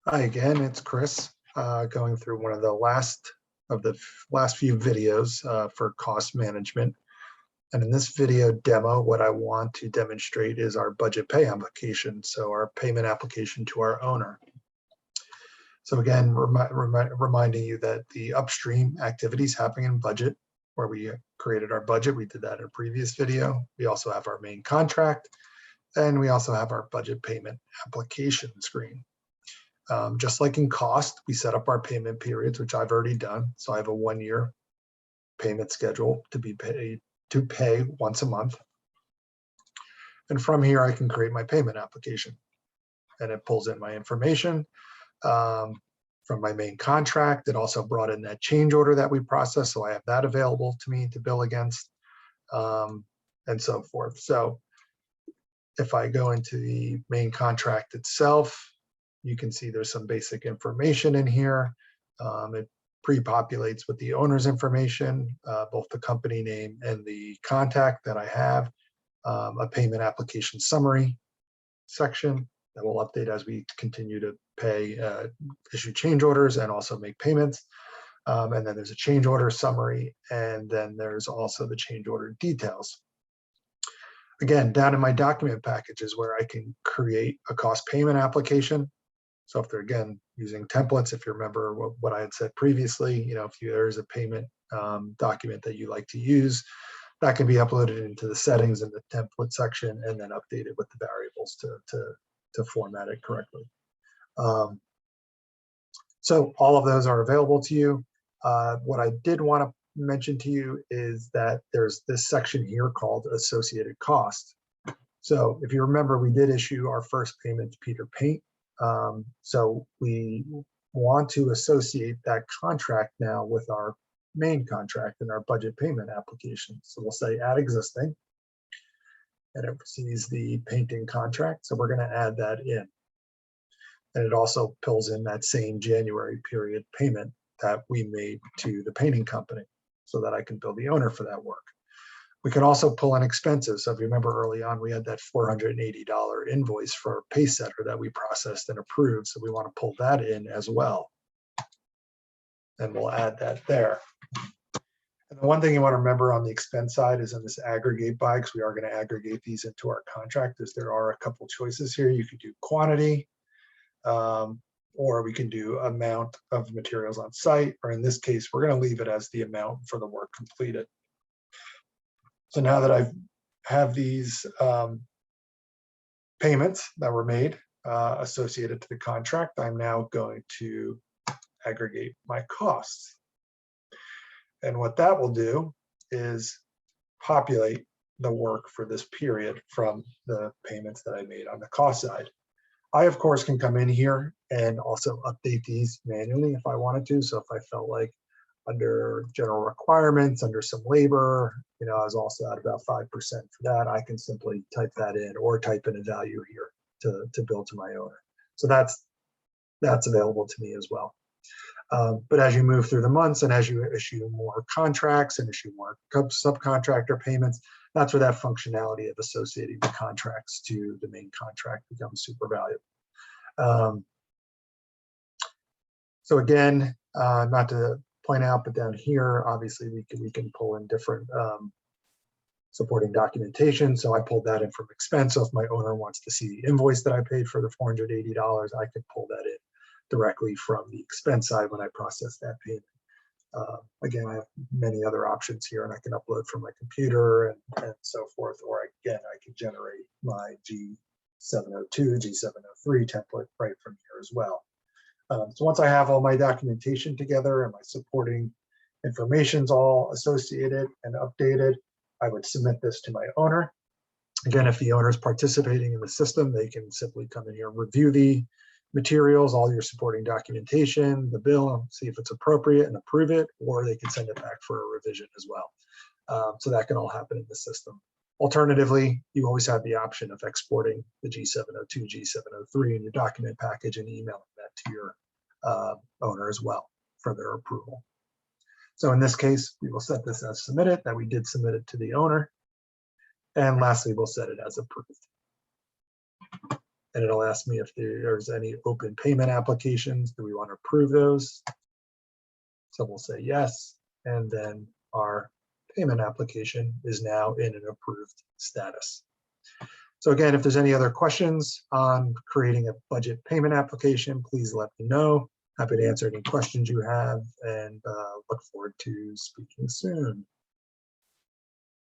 Hi again, it's Chris, going through one of the last few videos for cost management. And in this video demo, what I want to demonstrate is our budget pay application, so our payment application to our owner. So again, reminding you that the upstream activities happening in budget, where we created our budget, we did that in a previous video. We also have our main contract, and we also have our budget payment application screen. Just like in cost, we set up our payment periods, which I've already done. So I have a 1-year payment schedule to pay once a month. And from here, I can create my payment application. And it pulls in my information from my main contract. It also brought in that change order that we processed. So I have that available to me to bill against, and so forth. So if I go into the main contract itself, you can see there's some basic information in here. It pre-populates with the owner's information, both the company name and the contact that I have, a payment application summary section that will update as we continue to pay, issue change orders and also make payments. And then there's a change order summary, and then there's also the change order details. Again, down in my document package is where I can create a cost payment application. So if they're, again, using templates, if you remember what I had said previously, if there's a payment document that you like to use, that can be uploaded into the settings in the template section and then updated with the variables to format it correctly. So all of those are available to you. What I did want to mention to you is that there's this section here called associated cost. So if you remember, we did issue our first payment to Peter Paint. So we want to associate that contract now with our main contract in our budget payment application. So we'll say add existing, and it sees the painting contract. So we're going to add that in. And it also pulls in that same January period payment that we made to the painting company so that I can bill the owner for that work. We can also pull in expenses. So if you remember early on, we had that $480 invoice for PaySetter that we processed and approved. So we want to pull that in as well. And we'll add that there. And the one thing you want to remember on the expense side is in this aggregate by, because we are going to aggregate these into our contract, is there are a couple choices here. You could do quantity, or we can do amount of materials on site, or in this case, we're going to leave it as the amount for the work completed. So now that I have these payments that were made associated to the contract, I'm now going to aggregate my costs. And what that will do is populate the work for this period from the payments that I made on the cost side. I, of course, can come in here and also update these manually if I wanted to. So if I felt like under general requirements, under some labor, I was also at about 5% for that, I can simply type that in or type in a value here to bill to my owner. So that's available to me as well. But as you move through the months and as you issue more contracts and issue more subcontractor payments, that's where that functionality of associating the contracts to the main contract becomes super valuable. So again, not to point out, but down here, obviously we can pull in different supporting documentation. So I pulled that in from expense. So if my owner wants to see the invoice that I paid for the $480, I could pull that in directly from the expense side when I process that payment. Again, I have many other options here, and I can upload from my computer and so forth. Or again, I can generate my G702, G703 template right from here as well. So once I have all my documentation together and my supporting information's all associated and updated, I would submit this to my owner. Again, if the owner is participating in the system, they can simply come in here, review the materials, all your supporting documentation, the bill, see if it's appropriate and approve it, or they can send it back for a revision as well. So that can all happen in the system. Alternatively, you always have the option of exporting the G702, G703 in your document package and emailing that to your owner as well for their approval. So in this case, we will set this as submitted, that we did submit it to the owner. And lastly, we'll set it as approved. and it'll ask me if there's any open payment applications. Do we want to approve those? So we'll say yes, and then our payment application is now in an approved status. So again, if there's any other questions on creating a budget payment application, please let me know. Happy to answer any questions you have, and look forward to speaking soon.